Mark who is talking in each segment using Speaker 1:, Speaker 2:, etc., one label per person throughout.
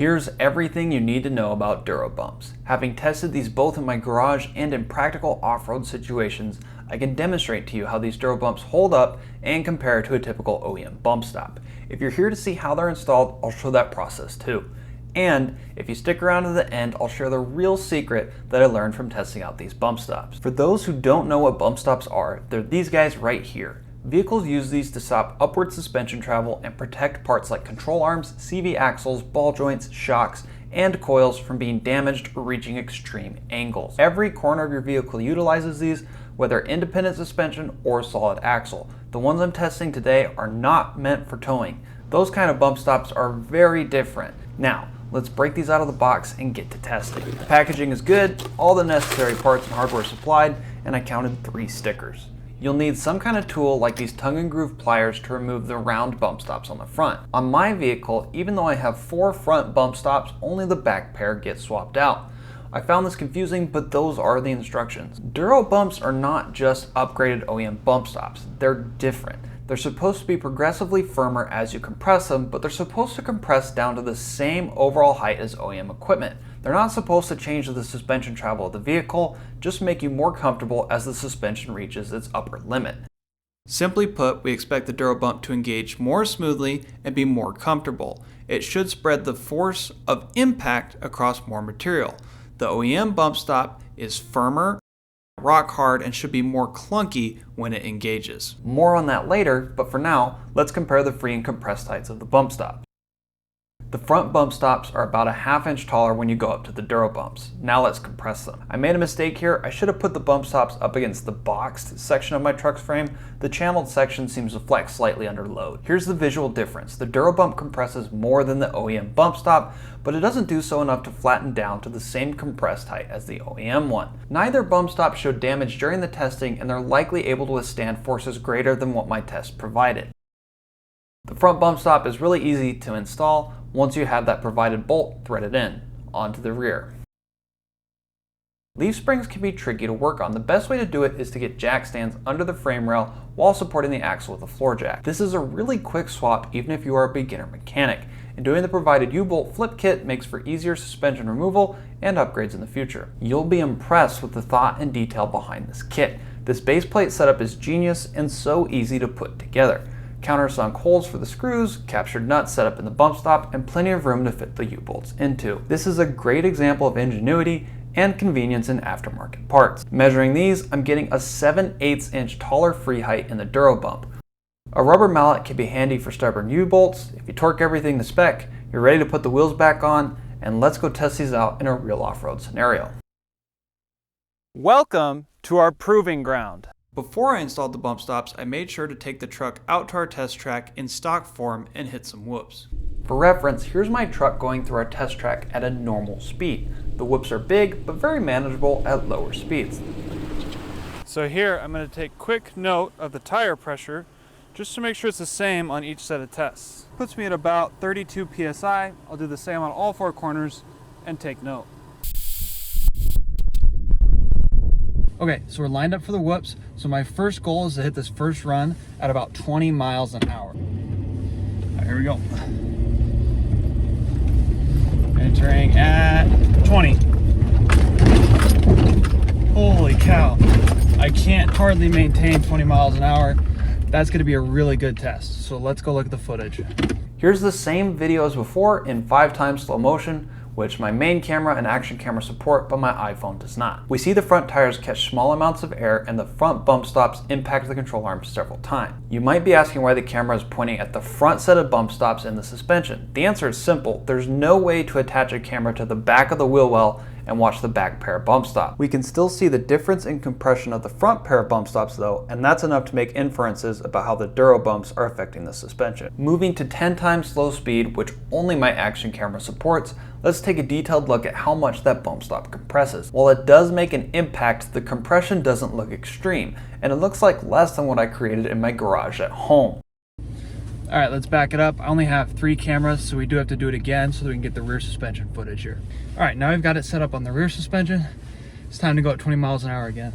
Speaker 1: Here's everything you need to know about Duro Bumps. Having tested these both in my garage and in practical off-road situations, I can demonstrate to you how these Duro Bumps hold up and compare to a typical OEM bump stop. If you're here to see how they're installed, I'll show that process too. And if you stick around to the end, I'll share the real secret that I learned from testing out these bump stops. For those who don't know what bump stops are, they're these guys right here. Vehicles use these to stop upward suspension travel and protect parts like control arms, CV axles, ball joints, shocks, and coils from being damaged or reaching extreme angles. Every corner of your vehicle utilizes these, whether independent suspension or solid axle. The ones I'm testing today are not meant for towing. Those kind of bump stops are very different. Now, let's break these out of the box and get to testing. The packaging is good, all the necessary parts and hardware supplied, and I counted 3 stickers. You'll need some kind of tool like these tongue and groove pliers to remove the round bump stops on the front. On my vehicle, even though I have 4 front bump stops, only the back pair get swapped out. I found this confusing, but those are the instructions. Duro Bumps are not just upgraded OEM bump stops, they're different. They're supposed to be progressively firmer as you compress them, but they're supposed to compress down to the same overall height as OEM equipment. They're not supposed to change the suspension travel of the vehicle, just make you more comfortable as the suspension reaches its upper limit. Simply put, we expect the Duro Bump to engage more smoothly and be more comfortable. It should spread the force of impact across more material. The OEM bump stop is firmer, rock hard, and should be more clunky when it engages. More on that later, but for now, let's compare the free and compressed heights of the bump stop. The front bump stops are about a ½ inch taller when you go up to the Duro Bumps. Now let's compress them. I made a mistake here. I should have put the bump stops up against the boxed section of my truck's frame. The channeled section seems to flex slightly under load. Here's the visual difference. The Duro Bump compresses more than the OEM bump stop, but it doesn't do so enough to flatten down to the same compressed height as the OEM one. Neither bump stop showed damage during the testing, and they're likely able to withstand forces greater than what my test provided. The front bump stop is really easy to install once you have that provided bolt threaded in onto the rear. Leaf springs can be tricky to work on. The best way to do it is to get jack stands under the frame rail while supporting the axle with a floor jack. This is a really quick swap even if you are a beginner mechanic, and doing the provided U-bolt flip kit makes for easier suspension removal and upgrades in the future. You'll be impressed with the thought and detail behind this kit. This base plate setup is genius and so easy to put together. Countersunk holes for the screws, captured nuts set up in the bump stop, and plenty of room to fit the U-bolts into. This is a great example of ingenuity and convenience in aftermarket parts. Measuring these, I'm getting a 7/8 inch taller free height in the Duro Bump. A rubber mallet can be handy for stubborn U-bolts. If you torque everything to spec, you're ready to put the wheels back on, and let's go test these out in a real off-road scenario. Welcome to our proving ground. Before I installed the bump stops, I made sure to take the truck out to our test track in stock form and hit some whoops. For reference, here's my truck going through our test track at a normal speed. The whoops are big, but very manageable at lower speeds.
Speaker 2: So here, I'm going to take quick note of the tire pressure, just to make sure it's the same on each set of tests. Puts me at about 32 PSI. I'll do the same on all 4 corners and take note. Okay, so we're lined up for the whoops. So my first goal is to hit this first run at about 20 miles an hour. All right, here we go. Entering at 20. Holy cow. I can't hardly maintain 20 miles an hour. That's gonna be a really good test. So let's go look at the footage.
Speaker 1: Here's the same video as before in 5x slow motion, which my main camera and action camera support, but my iPhone does not. We see the front tires catch small amounts of air and the front bump stops impact the control arms several times. You might be asking why the camera is pointing at the front set of bump stops in the suspension. The answer is simple. There's no way to attach a camera to the back of the wheel well and watch the back pair of bump stops. We can still see the difference in compression of the front pair of bump stops though, and that's enough to make inferences about how the Duro Bumps are affecting the suspension. Moving to 10 times slow speed, which only my action camera supports, let's take a detailed look at how much that bump stop compresses. While it does make an impact, the compression doesn't look extreme, and it looks like less than what I created in my garage at home.
Speaker 2: All right, let's back it up. I only have 3 cameras, so we do have to do it again so that we can get the rear suspension footage here. All right, now we've got it set up on the rear suspension. It's time to go at 20 miles an hour again.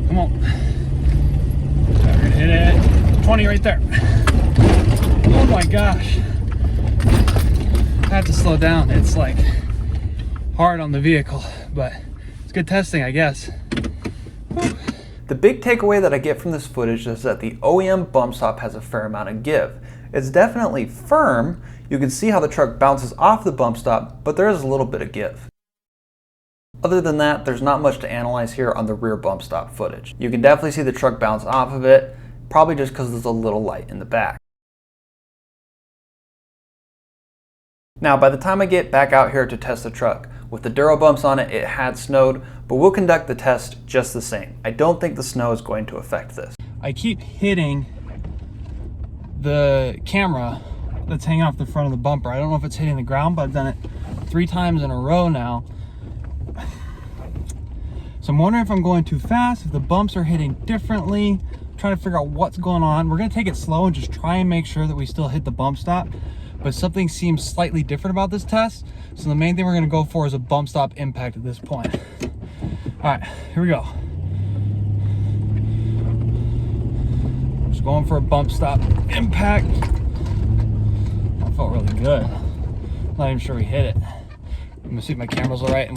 Speaker 2: Come on. All right, we're gonna hit it. 20 right there. Oh my gosh. have to slow down. It's like hard on the vehicle, but it's good testing, I guess. Whew.
Speaker 1: The big takeaway that I get from this footage is that the OEM bump stop has a fair amount of give. It's definitely firm. You can see how the truck bounces off the bump stop, but there is a little bit of give. Other than that, there's not much to analyze here on the rear bump stop footage. You can definitely see the truck bounce off of it, probably just because there's a little light in the back. Now, by the time I get back out here to test the truck, with the Duro Bumps on it, it had snowed, but we'll conduct the test just the same. I don't think the snow is going to affect this.
Speaker 2: I keep hitting the camera that's hanging off the front of the bumper. I don't know if it's hitting the ground, but I've done it 3 times in a row now. So I'm wondering if I'm going too fast, if the bumps are hitting differently. I'm trying to figure out what's going on. We're gonna take it slow and just try and make sure that we still hit the bump stop. But something seems slightly different about this test. So the main thing we're gonna go for is a bump stop impact at this point. All right, here we go. Just going for a bump stop impact. That felt really good. Not even sure we hit it. I'm gonna see if my camera's all right.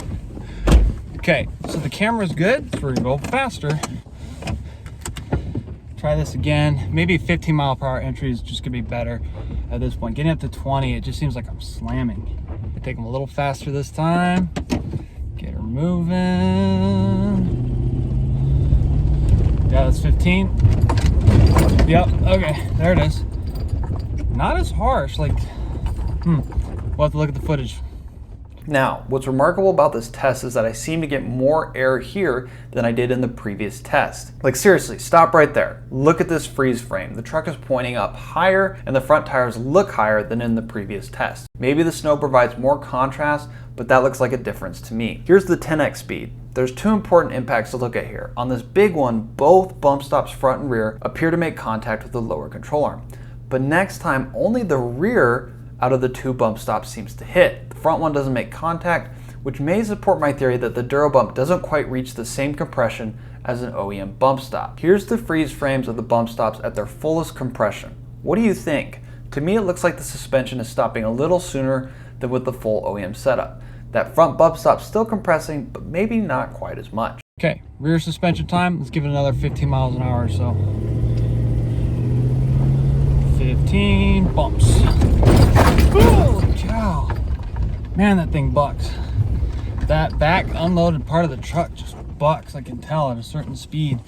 Speaker 2: Okay, so the camera's good, so we're gonna go faster. Try this again. Maybe 15-mile-per-hour entry is just gonna be better at this point. Getting up to 20, it just seems like I'm slamming. I take them a little faster this time. Get her moving. Yeah, that's 15. Yep, okay, there it is. Not as harsh, like, we'll have to look at the footage.
Speaker 1: Now, what's remarkable about this test is that I seem to get more air here than I did in the previous test. Like seriously, stop right there. Look at this freeze frame. The truck is pointing up higher and the front tires look higher than in the previous test. Maybe the snow provides more contrast, but that looks like a difference to me. Here's the 10x speed. There's 2 important impacts to look at here. On this big one, both bump stops front and rear appear to make contact with the lower control arm. But next time, only the rear out of the 2 bump stops seems to hit. The front one doesn't make contact, which may support my theory that the Duro Bump doesn't quite reach the same compression as an OEM bump stop. Here's the freeze frames of the bump stops at their fullest compression. What do you think? To me, it looks like the suspension is stopping a little sooner than with the full OEM setup. That front bump stop's still compressing, but maybe not quite as much.
Speaker 2: Okay, rear suspension time. Let's give it another 15 miles an hour or so. 15 bumps. Holy cow. Man, that thing bucks. That back unloaded part of the truck just bucks, I can tell, at a certain speed.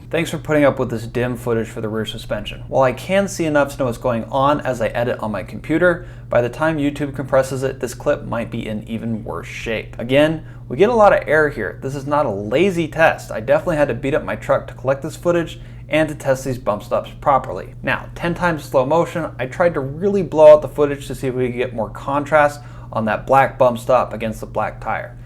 Speaker 1: Thanks for putting up with this dim footage for the rear suspension. While I can see enough to know what's going on as I edit on my computer, by the time YouTube compresses it, this clip might be in even worse shape. Again, we get a lot of air here. This is not a lazy test. I definitely had to beat up my truck to collect this footage and to test these bump stops properly. Now, 10 times slow motion, I tried to really blow out the footage to see if we could get more contrast on that black bump stop against the black tire.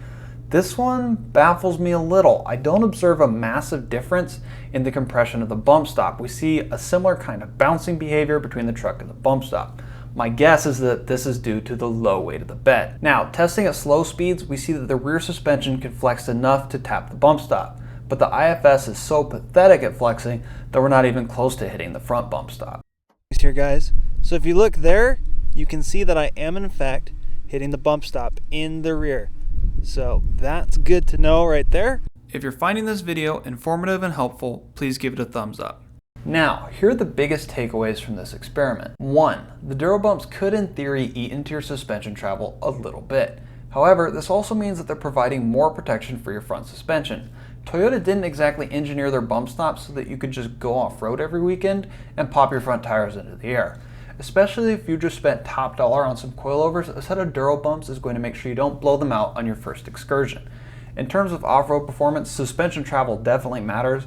Speaker 1: This one baffles me a little. I don't observe a massive difference in the compression of the bump stop. We see a similar kind of bouncing behavior between the truck and the bump stop. My guess is that this is due to the low weight of the bed. Now, testing at slow speeds, we see that the rear suspension can flex enough to tap the bump stop, but the IFS is so pathetic at flexing that we're not even close to hitting the front bump stop.
Speaker 3: Here, guys. So if you look there, you can see that I am in fact hitting the bump stop in the rear. So that's good to know right there.
Speaker 1: If you're finding this video informative and helpful, please give it a thumbs up. Now, here are the biggest takeaways from this experiment. 1. The Duro Bumps could in theory eat into your suspension travel a little bit. However, this also means that they're providing more protection for your front suspension. Toyota didn't exactly engineer their bump stops so that you could just go off-road every weekend and pop your front tires into the air. Especially if you just spent top dollar on some coilovers, a set of Duro Bumps is going to make sure you don't blow them out on your first excursion. In terms of off-road performance, suspension travel definitely matters,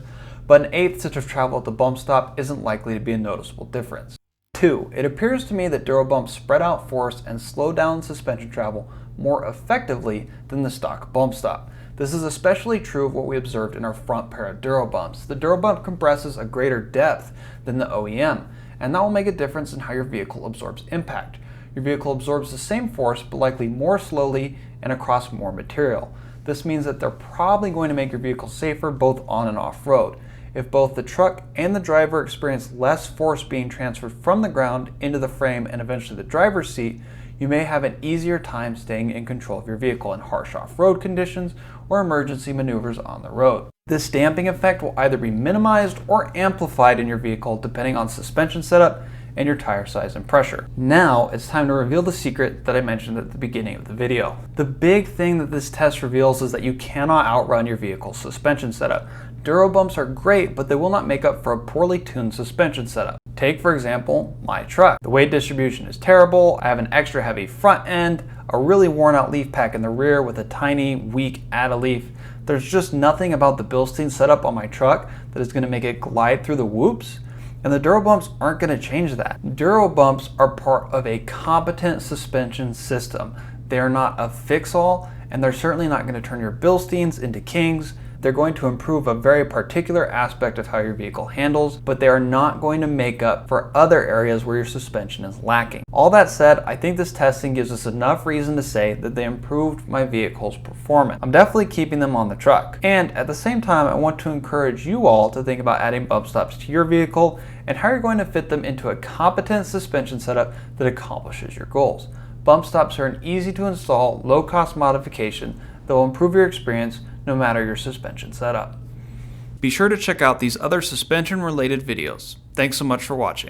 Speaker 1: but an eighth inch of travel at the bump stop isn't likely to be a noticeable difference. 2. It appears to me that Duro Bumps spread out force and slow down suspension travel more effectively than the stock bump stop. This is especially true of what we observed in our front pair of Duro Bumps. The Duro Bump compresses a greater depth than the OEM, and that will make a difference in how your vehicle absorbs impact. Your vehicle absorbs the same force, but likely more slowly and across more material. This means that they're probably going to make your vehicle safer both on and off-road. if both the truck and the driver experience less force being transferred from the ground into the frame and eventually the driver's seat, you may have an easier time staying in control of your vehicle in harsh off-road conditions or emergency maneuvers on the road. This damping effect will either be minimized or amplified in your vehicle depending on suspension setup and your tire size and pressure. Now it's time to reveal the secret that I mentioned at the beginning of the video. The big thing that this test reveals is that you cannot outrun your vehicle's suspension setup. Duro Bumps are great, but they will not make up for a poorly tuned suspension setup. Take, for example, my truck. The weight distribution is terrible. I have an extra heavy front end, a really worn out leaf pack in the rear with a tiny, weak add-a-leaf. There's just nothing about the Bilstein setup on my truck that is going to make it glide through the whoops. And the Duro Bumps aren't going to change that. Duro Bumps are part of a competent suspension system. They are not a fix-all, and they're certainly not going to turn your Bilsteins into kings. They're going to improve a very particular aspect of how your vehicle handles, but they are not going to make up for other areas where your suspension is lacking. All that said, I think this testing gives us enough reason to say that they improved my vehicle's performance. I'm definitely keeping them on the truck. And at the same time, I want to encourage you all to think about adding bump stops to your vehicle and how you're going to fit them into a competent suspension setup that accomplishes your goals. Bump stops are an easy to install, low-cost modification that will improve your experience no matter your suspension setup. Be sure to check out these other suspension-related videos. Thanks so much for watching.